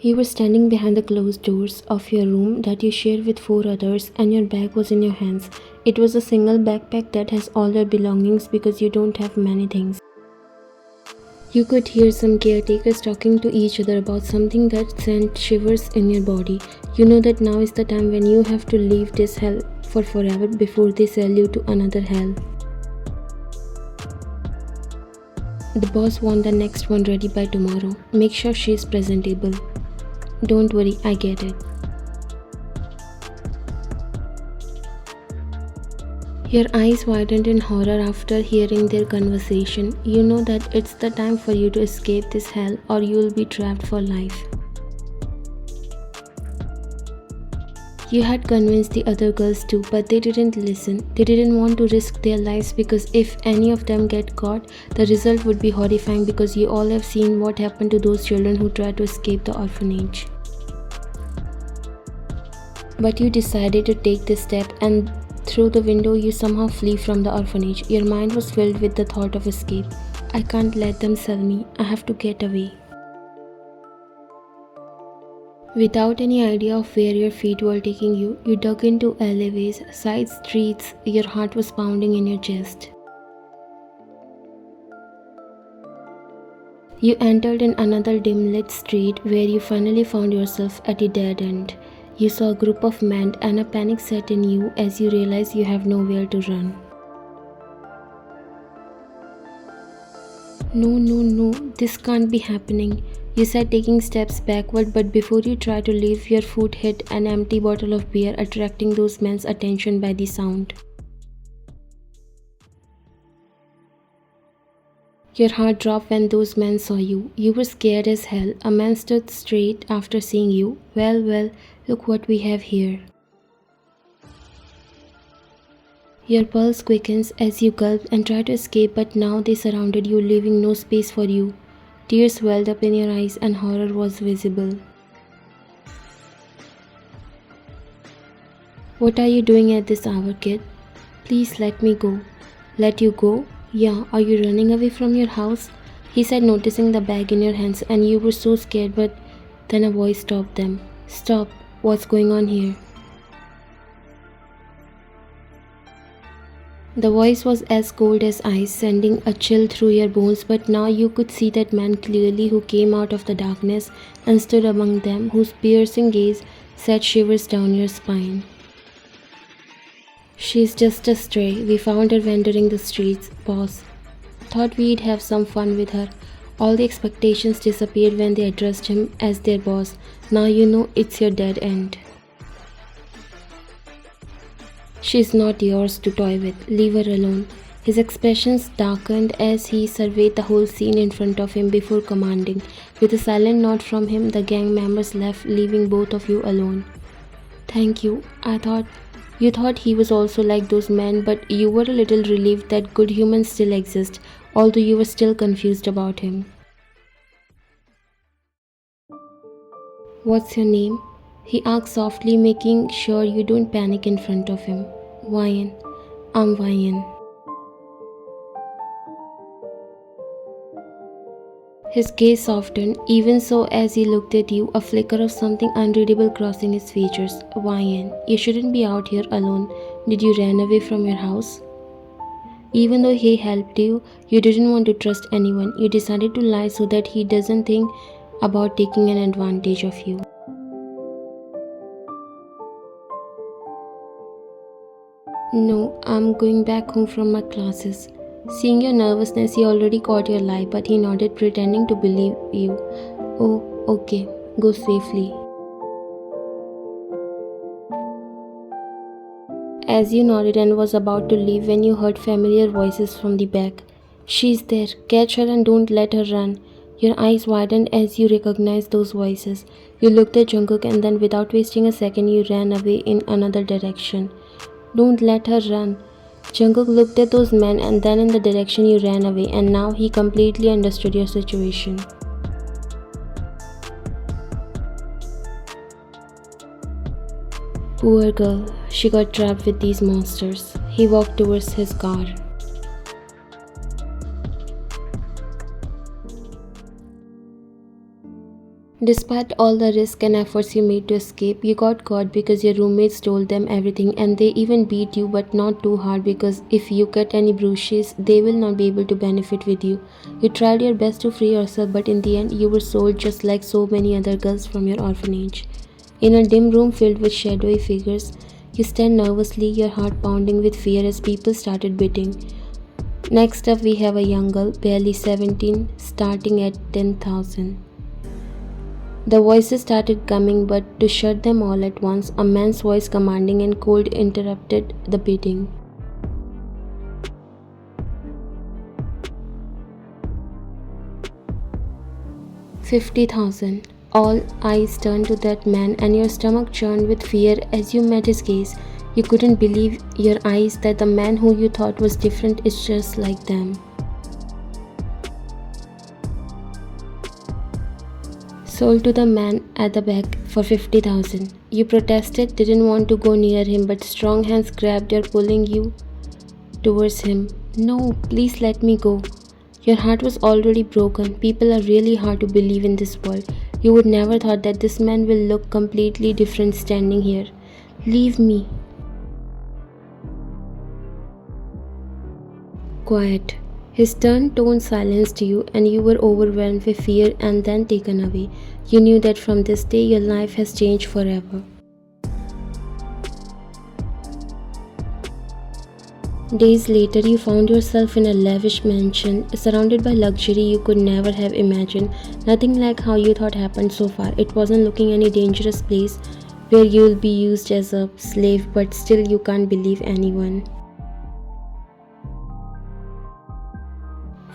You were standing behind the closed doors of your room that you shared with 4 others, and your bag was in your hands. It was a single backpack that has all your belongings because you don't have many things. You could hear some caretakers talking to each other about something that sent shivers in your body. You know that now is the time when you have to leave this hell for forever before they sell you to another hell. The boss want the next one ready by tomorrow. Make sure she is presentable. Don't worry, I get it. Your eyes widened in horror after hearing their conversation. You know that it's the time for you to escape this hell or you'll be trapped for life. You had convinced the other girls too, but they didn't listen. They didn't want to risk their lives because if any of them get caught, the result would be horrifying because you all have seen what happened to those children who tried to escape the orphanage. But you decided to take this step, and through the window you somehow flee from the orphanage. Your mind was filled with the thought of escape. I can't let them sell me. I have to get away. Without any idea of where your feet were taking you, you dug into alleyways, side streets. Your heart was pounding in your chest. You entered in another dim-lit street where you finally found yourself at a dead end. You saw a group of men and a panic set in you as you realized you have nowhere to run. No, this can't be happening. You said, taking steps backward, but before you tried to leave, your foot hit an empty bottle of beer, attracting those men's attention by the sound. Your heart dropped when those men saw you. You were scared as hell. A man stood straight after seeing you. Well, look what we have here. Your pulse quickens as you gulp and try to escape, but now they surrounded you, leaving no space for you. Tears welled up in your eyes and horror was visible. What are you doing at this hour, kid? Please let me go. Let you go? Yeah, are you running away from your house? He said, noticing the bag in your hands, and you were so scared, but then a voice stopped them. Stop, what's going on here? The voice was as cold as ice, sending a chill through your bones, but now you could see that man clearly, who came out of the darkness and stood among them, whose piercing gaze set shivers down your spine. She's just a stray. We found her wandering the streets, boss. Thought we'd have some fun with her. All the expectations disappeared when they addressed him as their boss. Now you know it's your dead end. She's not yours to toy with. Leave her alone. His expressions darkened as he surveyed the whole scene in front of him before commanding. With a silent nod from him, the gang members left, leaving both of you alone. Thank you. You thought he was also like those men, but you were a little relieved that good humans still exist, although you were still confused about him. What's your name? He asked softly, making sure you don't panic in front of him. Ryan. I'm Ryan. His gaze softened, even so as he looked at you, a flicker of something unreadable crossing his features. Ryan, you shouldn't be out here alone. Did you run away from your house? Even though he helped you, you didn't want to trust anyone. You decided to lie so that he doesn't think about taking an advantage of you. No, I'm going back home from my classes. Seeing your nervousness, he already caught your lie, but he nodded, pretending to believe you. Oh, okay. Go safely. As you nodded and was about to leave when you heard familiar voices from the back. She's there. Catch her and don't let her run. Your eyes widened as you recognized those voices. You looked at Jungkook and then without wasting a second you ran away in another direction. Don't let her run. Jungkook looked at those men and then in the direction you ran away, and now he completely understood your situation. Poor girl, she got trapped with these monsters. He walked towards his car. Despite all the risk and efforts you made to escape, you got caught because your roommates told them everything and they even beat you, but not too hard because if you get any bruises, they will not be able to benefit with you. You tried your best to free yourself, but in the end, you were sold just like so many other girls from your orphanage. In a dim room filled with shadowy figures, you stand nervously, your heart pounding with fear as people started bidding. Next up, we have a young girl, barely 17, starting at 10,000. The voices started coming, but to shut them all at once, a man's voice commanding and cold interrupted the bidding. 50,000. All eyes turned to that man, and your stomach churned with fear as you met his gaze. You couldn't believe your eyes that the man who you thought was different is just like them. Sold to the man at the back for 50,000. You protested, didn't want to go near him, but strong hands grabbed you, pulling you towards him. No, please let me go. Your heart was already broken. People are really hard to believe in this world. You would never thought that this man will look completely different standing here. Leave me. Quiet. His stern tone silenced you, and you were overwhelmed with fear and then taken away. You knew that from this day your life has changed forever. Days later, you found yourself in a lavish mansion, surrounded by luxury you could never have imagined. Nothing like how you thought happened so far. It wasn't looking any dangerous place where you'll be used as a slave, but still you can't believe anyone.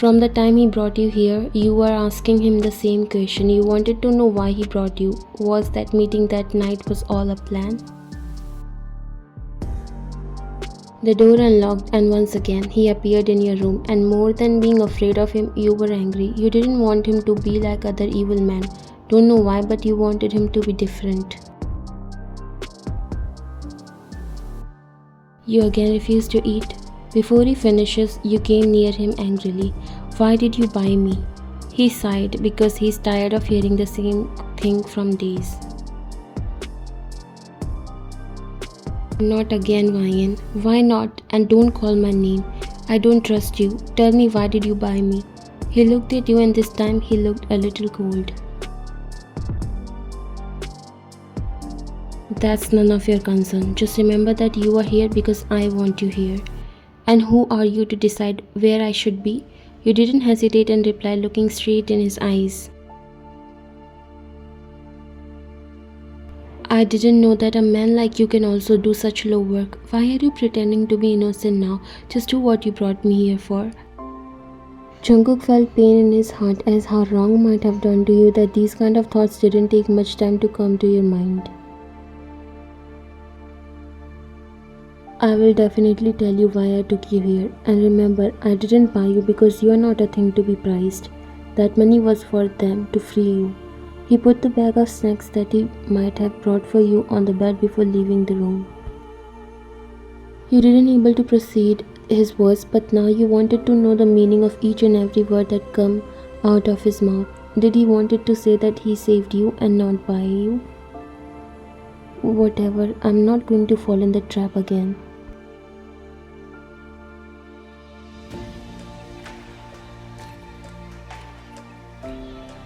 From the time he brought you here, you were asking him the same question. You wanted to know why he brought you. Was that meeting that night was all a plan? The door unlocked and once again he appeared in your room, and more than being afraid of him, you were angry. You didn't want him to be like other evil men. Don't know why, but you wanted him to be different. You again refused to eat. Before he finishes, you came near him angrily. Why did you buy me? He sighed because he's tired of hearing the same thing from days. Not again, Ryan. Why not? And don't call my name. I don't trust you. Tell me, why did you buy me? He looked at you, and this time he looked a little cold. That's none of your concern. Just remember that you are here because I want you here. And who are you to decide where I should be? You didn't hesitate and replied, looking straight in his eyes. I didn't know that a man like you can also do such low work. Why are you pretending to be innocent now? Just do what you brought me here for. Jungkook felt pain in his heart as how wrong might have done to you that these kind of thoughts didn't take much time to come to your mind. I will definitely tell you why I took you here. And remember, I didn't buy you because you are not a thing to be prized. That money was for them to free you. He put the bag of snacks that he might have brought for you on the bed before leaving the room. You didn't able to proceed his words, but now you wanted to know the meaning of each and every word that come out of his mouth. Did he wanted to say that he saved you and not buy you? Whatever, I'm not going to fall in the trap again.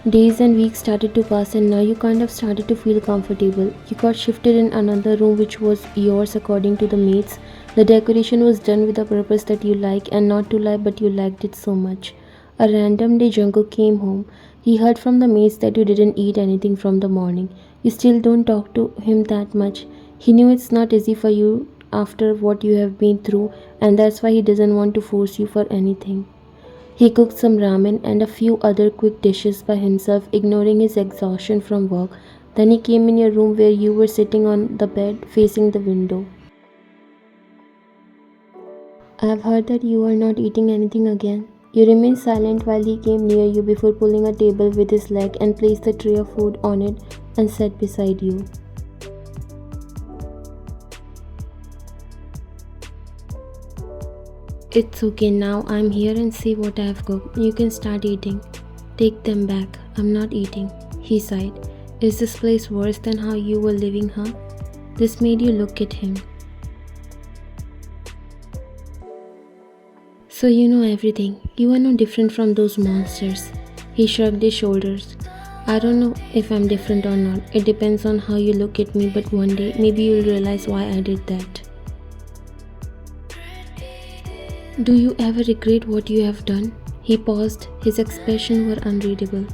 Days and weeks started to pass, and now you kind of started to feel comfortable. You got shifted in another room which was yours according to the mates. The decoration was done with a purpose that you like, and not to lie, but you liked it so much. A random day Jungkook came home. He heard from the mates that you didn't eat anything from the morning. You still don't talk to him that much. He knew it's not easy for you after what you have been through, and that's why he doesn't want to force you for anything. He cooked some ramen and a few other quick dishes by himself, ignoring his exhaustion from work. Then he came in your room where you were sitting on the bed facing the window. I've heard that you are not eating anything again. You remained silent while he came near you before pulling a table with his leg and placed a tray of food on it and sat beside you. It's okay now, I'm here and see what I've cooked. You can start eating. Take them back. I'm not eating. He sighed. Is this place worse than how you were living, huh? This made you look at him. So you know everything. You are no different from those monsters. He shrugged his shoulders. I don't know if I'm different or not. It depends on how you look at me, but one day maybe you'll realize why I did that. Do you ever regret what you have done? He paused. His expressions were unreadable.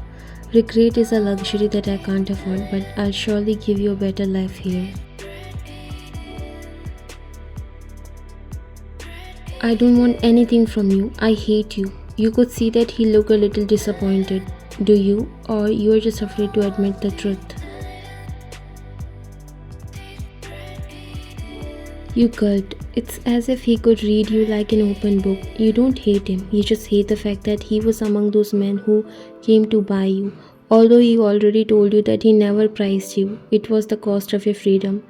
Regret is a luxury that I can't afford, but I'll surely give you a better life here. I don't want anything from you. I hate you. You could see that he looked a little disappointed. Do you? Or you're just afraid to admit the truth? You gulped. It's as if he could read you like an open book. You don't hate him. You just hate the fact that he was among those men who came to buy you. Although he already told you that he never prized you. It was the cost of your freedom.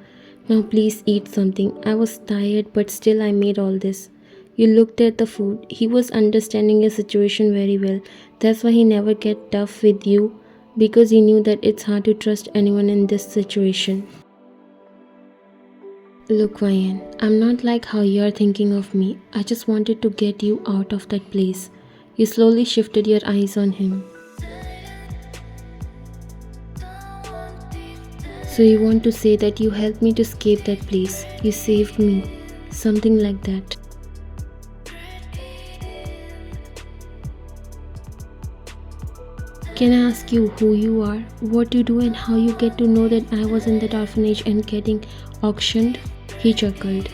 Now please eat something. I was tired, but still I made all this. You looked at the food. He was understanding your situation very well. That's why he never get tough with you, because he knew that it's hard to trust anyone in this situation. Look, Ryan, I'm not like how you're thinking of me. I just wanted to get you out of that place. You slowly shifted your eyes on him. So you want to say that you helped me to escape that place. You saved me. Something like that. Can I ask you who you are, what you do, and how you get to know that I was in that orphanage and getting auctioned? He chuckled.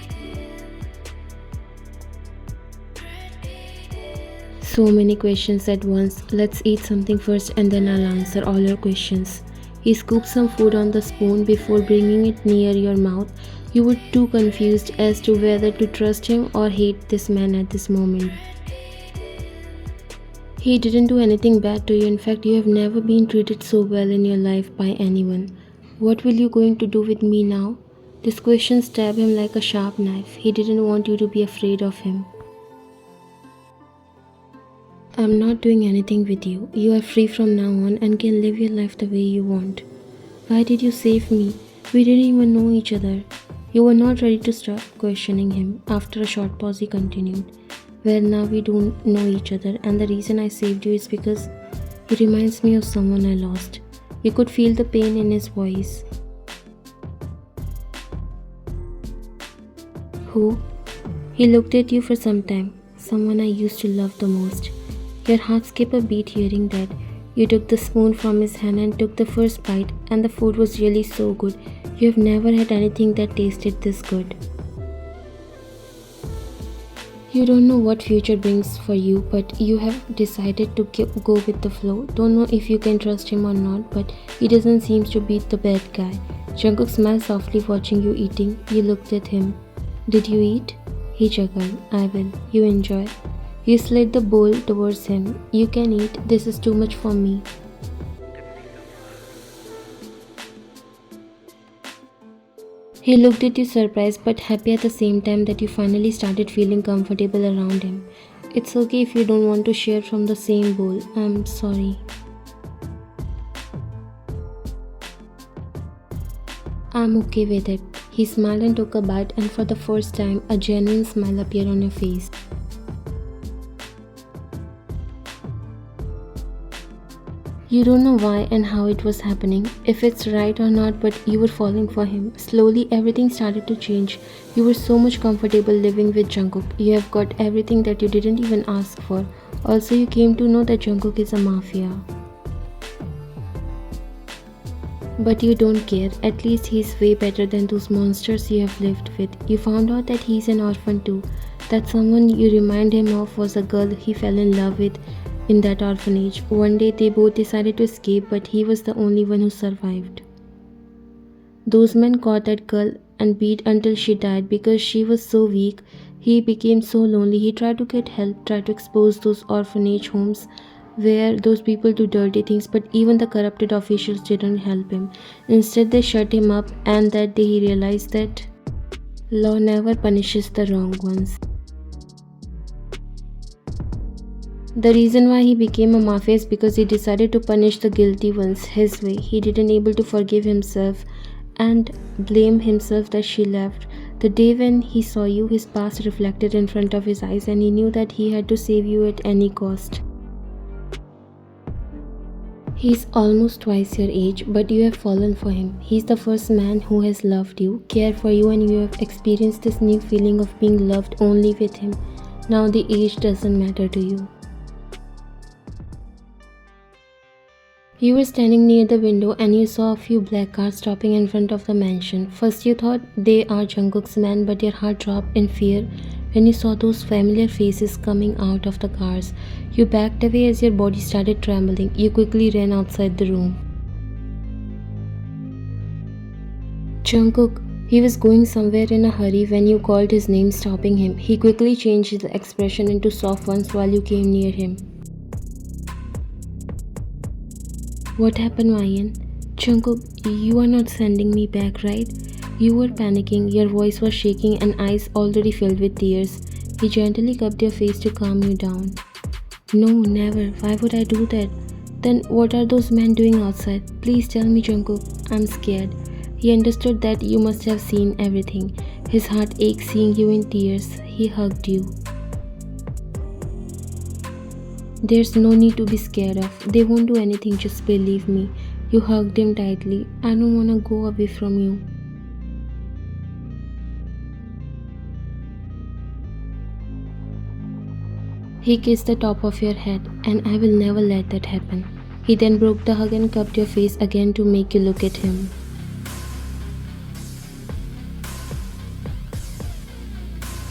So many questions at once. Let's eat something first and then I'll answer all your questions. He scooped some food on the spoon before bringing it near your mouth. You were too confused as to whether to trust him or hate this man at this moment. He didn't do anything bad to you. In fact, you have never been treated so well in your life by anyone. What will you going to do with me now? This question stabbed him like a sharp knife. He didn't want you to be afraid of him. I'm not doing anything with you. You are free from now on and can live your life the way you want. Why did you save me? We didn't even know each other. You were not ready to stop questioning him. After a short pause, he continued. Well, now we don't know each other, and the reason I saved you is because he reminds me of someone I lost. You could feel the pain in his voice. Who? He looked at you for some time. Someone I used to love the most. Your heart skipped a beat hearing that. You took the spoon from his hand and took the first bite, and the food was really so good. You have never had anything that tasted this good. You don't know what future brings for you, but you have decided to go with the flow. Don't know if you can trust him or not, but he doesn't seem to be the bad guy. Jungkook smiled softly watching you eating. You looked at him. Did you eat? He chuckled. I will. You enjoy. You slid the bowl towards him. You can eat. This is too much for me. He looked at you surprised but happy at the same time that you finally started feeling comfortable around him. It's okay if you don't want to share from the same bowl. I'm sorry. I'm okay with it. He smiled and took a bite, and for the first time, a genuine smile appeared on your face. You don't know why and how it was happening, if it's right or not, but you were falling for him. Slowly, everything started to change. You were so much comfortable living with Jungkook. You have got everything that you didn't even ask for. Also, you came to know that Jungkook is a mafia. But you don't care. At least he's way better than those monsters you have lived with. You found out that he's an orphan too. That someone you remind him of was a girl he fell in love with in that orphanage. One day they both decided to escape, but he was the only one who survived. Those men caught that girl and beat until she died because she was so weak. He became so lonely. He tried to get help, tried to expose those orphanage homes where those people do dirty things, but even the corrupted officials didn't help him. Instead, they shut him up, and that day he realized that law never punishes the wrong ones. The reason why he became a mafia is because he decided to punish the guilty ones his way. He didn't able to forgive himself and blame himself that she left. The day when he saw you, his past reflected in front of his eyes and he knew that he had to save you at any cost. He's almost twice your age, but you have fallen for him. He's the first man who has loved you, cared for you, and you have experienced this new feeling of being loved only with him. Now the age doesn't matter to you. You were standing near the window and you saw a few black cars stopping in front of the mansion. First you thought they are Jungkook's men, but your heart dropped in fear when you saw those familiar faces coming out of the cars. You backed away as your body started trembling. You quickly ran outside the room. Jungkook, he was going somewhere in a hurry when you called his name, stopping him. He quickly changed his expression into soft ones while you came near him. What happened, Ryan? Jungkook, you are not sending me back, right? You were panicking, your voice was shaking and eyes already filled with tears. He gently cupped your face to calm you down. No, never. Why would I do that? Then what are those men doing outside? Please tell me, Jungkook. I'm scared. He understood that you must have seen everything. His heart ached seeing you in tears. He hugged you. There's no need to be scared of. They won't do anything, just believe me. You hugged him tightly. I don't want to go away from you. He kissed the top of your head, and I will never let that happen. He then broke the hug and cupped your face again to make you look at him.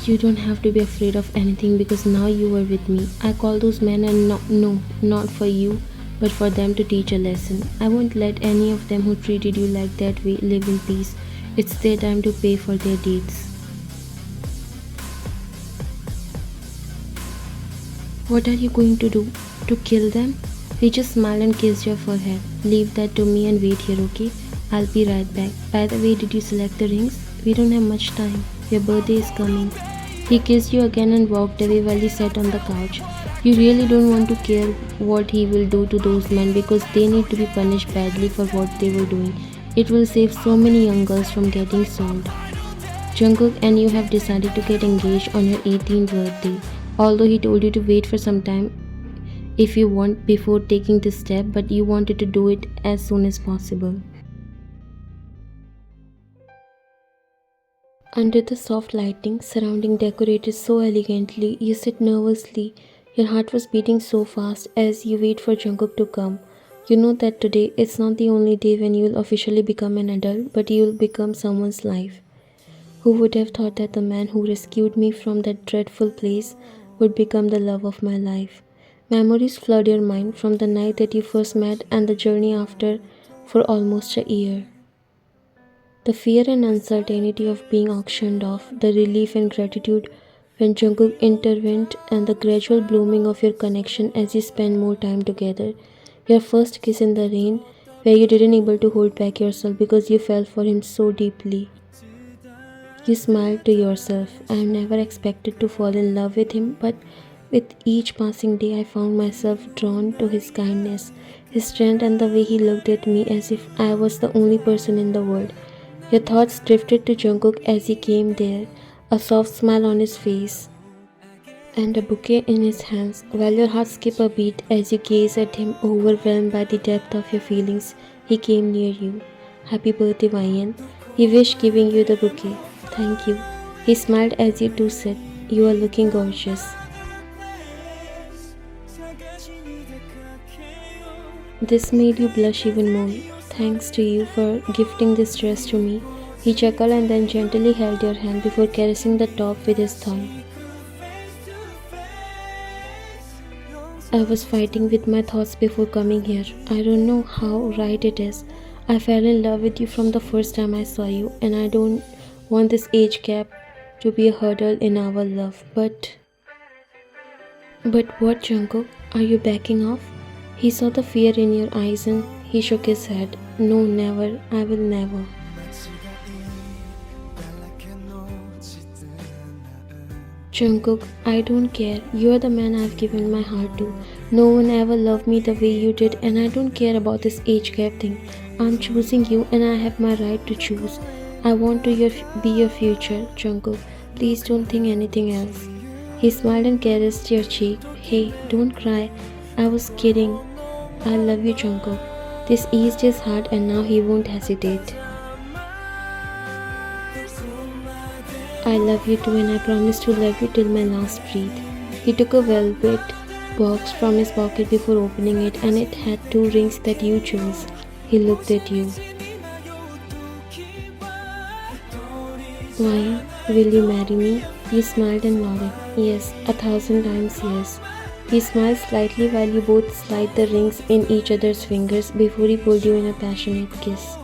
You don't have to be afraid of anything because now you are with me. I call those men and not for you, but for them to teach a lesson. I won't let any of them who treated you like that way live in peace. It's their time to pay for their deeds. What are you going to do? To kill them? He just smiled and kissed your forehead. Leave that to me and wait here, okay? I'll be right back. By the way, did you select the rings? We don't have much time. Your birthday is coming. He kissed you again and walked away while he sat on the couch. You really don't want to care what he will do to those men because they need to be punished badly for what they were doing. It will save so many young girls from getting sold. Jungkook and you have decided to get engaged on your 18th birthday. Although he told you to wait for some time if you want before taking this step, but you wanted to do it as soon as possible. Under the soft lighting, surrounding decorated so elegantly, you sit nervously. Your heart was beating so fast as you wait for Jungkook to come. You know that today it's not the only day when you'll officially become an adult, but you'll become someone's life. Who would have thought that the man who rescued me from that dreadful place would become the love of my life? Memories flood your mind from the night that you first met and the journey after for almost a year. The fear and uncertainty of being auctioned off, the relief and gratitude when Jungkook intervened, and the gradual blooming of your connection as you spend more time together. Your first kiss in the rain, where you didn't able to hold back yourself because you fell for him so deeply. You smiled to yourself. I never expected to fall in love with him, but with each passing day I found myself drawn to his kindness, his strength, and the way he looked at me as if I was the only person in the world. Your thoughts drifted to Jungkook as he came there, a soft smile on his face and a bouquet in his hands, while your heart skipped a beat as you gazed at him, overwhelmed by the depth of your feelings. He came near you. Happy birthday, Ryan. He wished, giving you the bouquet. Thank you. He smiled as you two said, you are looking gorgeous. This made you blush even more. Thanks to you for gifting this dress to me. He chuckled and then gently held your hand before caressing the top with his thumb. I was fighting with my thoughts before coming here. I don't know how right it is. I fell in love with you from the first time I saw you, and I don't want this age gap to be a hurdle in our love. But what, Jungkook? Are you backing off? He saw the fear in your eyes and he shook his head. No, never. I will never. Jungkook, I don't care. You're the man I've given my heart to. No one ever loved me the way you did, and I don't care about this age gap thing. I'm choosing you, and I have my right to choose. I want to be your future, Jungkook. Please don't think anything else. He smiled and caressed your cheek. Hey, don't cry. I was kidding. I love you, Jungkook. This eased his heart, and now he won't hesitate. I love you too, and I promise to love you till my last breath. He took a velvet box from his pocket before opening it, and it had two rings that you chose. He looked at you. Why? Will you marry me? You smiled and nodded. Yes, 1,000 times yes. He smiled slightly while you both slid the rings in each other's fingers before he pulled you in a passionate kiss.